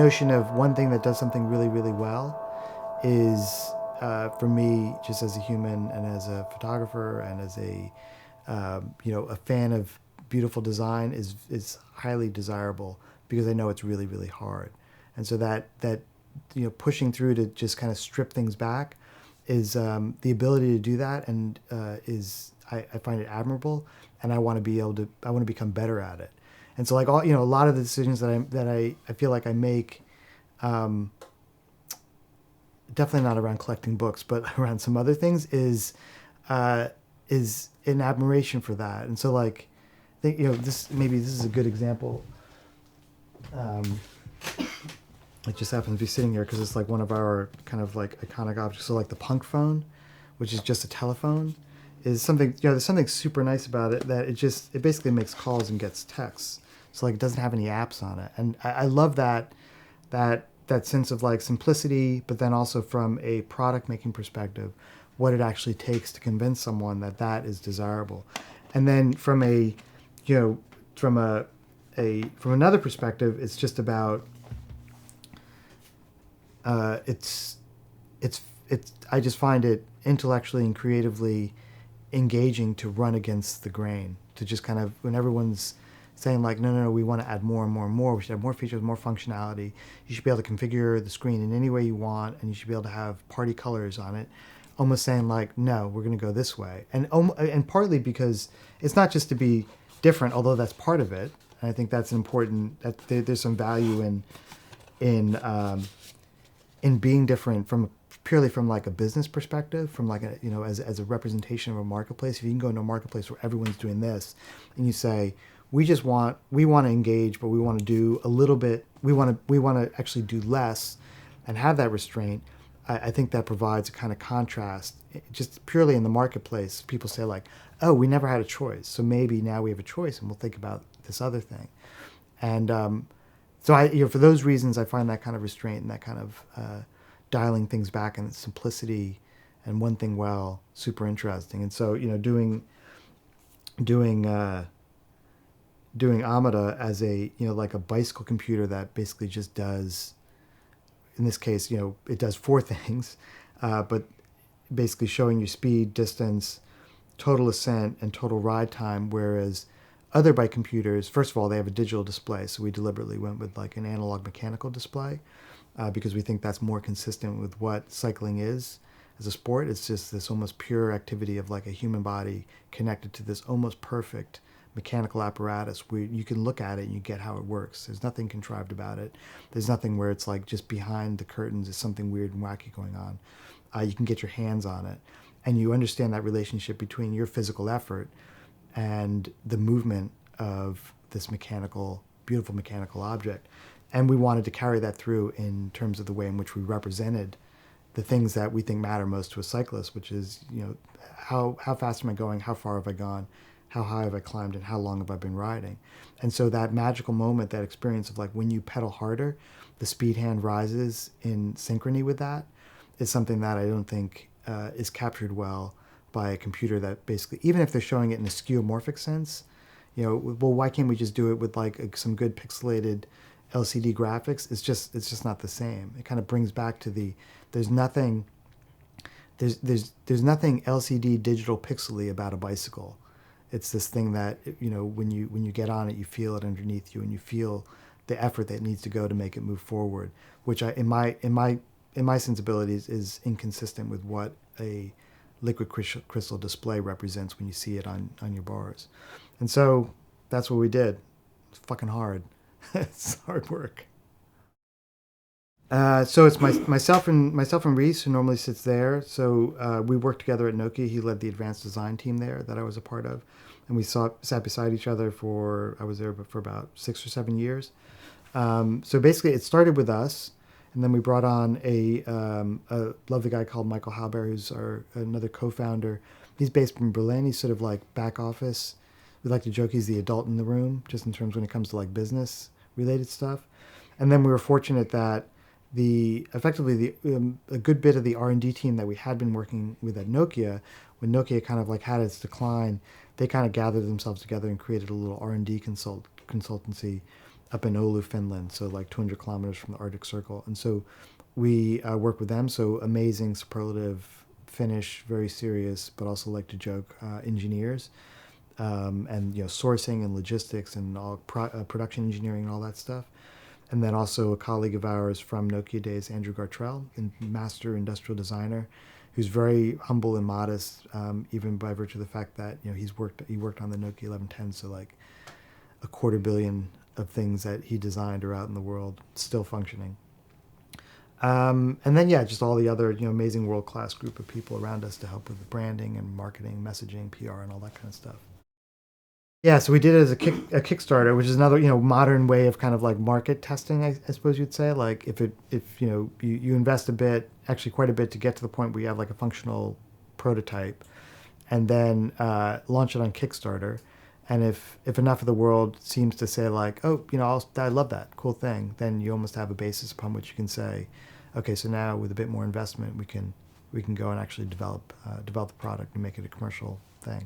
notion of one thing that does something really, really well is, for me, just as a human and as a photographer and as a a fan of beautiful design, is highly desirable because I know it's really, really hard. And so that pushing through to just kind of strip things back is, the ability to do that, and is I find it admirable, and I want to become better at it. And so, like, a lot of the decisions that I feel like I make, um, definitely not around collecting books, but around some other things, uh, is an admiration for that. And so, like, I think, this is a good example. Um, it just happens to be sitting here because it's like one of our kind of like iconic objects. So, like, the punk phone, which is just a telephone, is something. There's something super nice about it, that it basically makes calls and gets texts. So, like, it doesn't have any apps on it, and I love that sense of, like, simplicity, but then also from a product making perspective, what it actually takes to convince someone that that is desirable. And then from a, you know, from from another perspective, it's just about, uh, it's it's I just find it intellectually and creatively engaging to run against the grain, to just kind of, when everyone's saying, like, no, no, no, we want to add more and more and more, we should have more features, more functionality, you should be able to configure the screen in any way you want, and you should be able to have party colors on it, almost saying, like, no, we're going to go this way. And partly because it's not just to be different, although that's part of it, and I think that's important, that there's some value in um, in being different, from purely from, like, a business perspective, from, like, as a representation of a marketplace. If you can go into a marketplace where everyone's doing this, and you say, we want to engage, but we want to do a little bit, we want to actually do less and have that restraint. I think that provides a kind of contrast. Just purely in the marketplace, people say, like, oh, we never had a choice, so maybe now we have a choice and we'll think about this other thing. And so for those reasons, I find that kind of restraint and that kind of dialing things back and simplicity and one thing well super interesting. And so, doing doing Amada as a, like, a bicycle computer that basically just does, in this case, it does four things, but basically showing you speed, distance, total ascent, and total ride time. Whereas other bike computers, first of all, they have a digital display, so we deliberately went with, like, an analog mechanical display, because we think that's more consistent with what cycling is as a sport. It's just this almost pure activity of, like, a human body connected to this almost perfect mechanical apparatus where you can look at it and you get how it works. There's nothing contrived about it. There's nothing where it's like just behind the curtains is something weird and wacky going on. You can get your hands on it, and you understand that relationship between your physical effort and the movement of this beautiful mechanical object. And we wanted to carry that through in terms of the way in which we represented the things that we think matter most to a cyclist, which is, how fast am I going? How far have I gone? How high have I climbed, and how long have I been riding? And so that magical moment, that experience of, like, when you pedal harder, the speed hand rises in synchrony with that, is something that I don't think is captured well by a computer that basically, even if they're showing it in a skeuomorphic sense, well, why can't we just do it with, like, some good pixelated LCD graphics? It's just not the same. It kind of brings back to there's nothing LCD digital pixely about a bicycle. It's this thing that, when you get on it, you feel it underneath you, and you feel the effort that needs to go to make it move forward, which in my sensibilities is inconsistent with what a liquid crystal display represents when you see it on your bars. And so that's what we did. It's fucking hard. It's hard work. So it's myself and Reese, who normally sits there. So we worked together at Nokia. He led the advanced design team there that I was a part of, and we sat beside each other I was there for about 6 or 7 years. So basically, it started with us, and then we brought on a lovely guy called Michael Halber, who's another co-founder. He's based in Berlin. He's sort of like back office. We like to joke he's the adult in the room, just in terms when it comes to, like, business related stuff. And then we were fortunate that a good bit of the R&D team that we had been working with at Nokia, when Nokia kind of, like, had its decline, they kind of gathered themselves together and created a little R&D consultancy up in Oulu, Finland, so like 200 kilometers from the Arctic Circle. And so we work with them. So amazing, superlative, Finnish, very serious, but also like to joke engineers, and sourcing and logistics and all production engineering and all that stuff. And then also a colleague of ours from Nokia days, Andrew Gartrell, master industrial designer, who's very humble and modest, even by virtue of the fact that he worked on the Nokia 1110, so like a quarter billion of things that he designed are out in the world, still functioning. And then just all the other amazing world class group of people around us to help with the branding and marketing, messaging, PR, and all that kind of stuff. Yeah, so we did it as a Kickstarter, which is another modern way of kind of like market testing, I suppose you'd say. Like if you invest a bit, actually quite a bit, to get to the point where you have like a functional prototype, and then launch it on Kickstarter. And if enough of the world seems to say like, oh, I love that cool thing, then you almost have a basis upon which you can say, okay, so now with a bit more investment, we can go and actually develop the product and make it a commercial thing.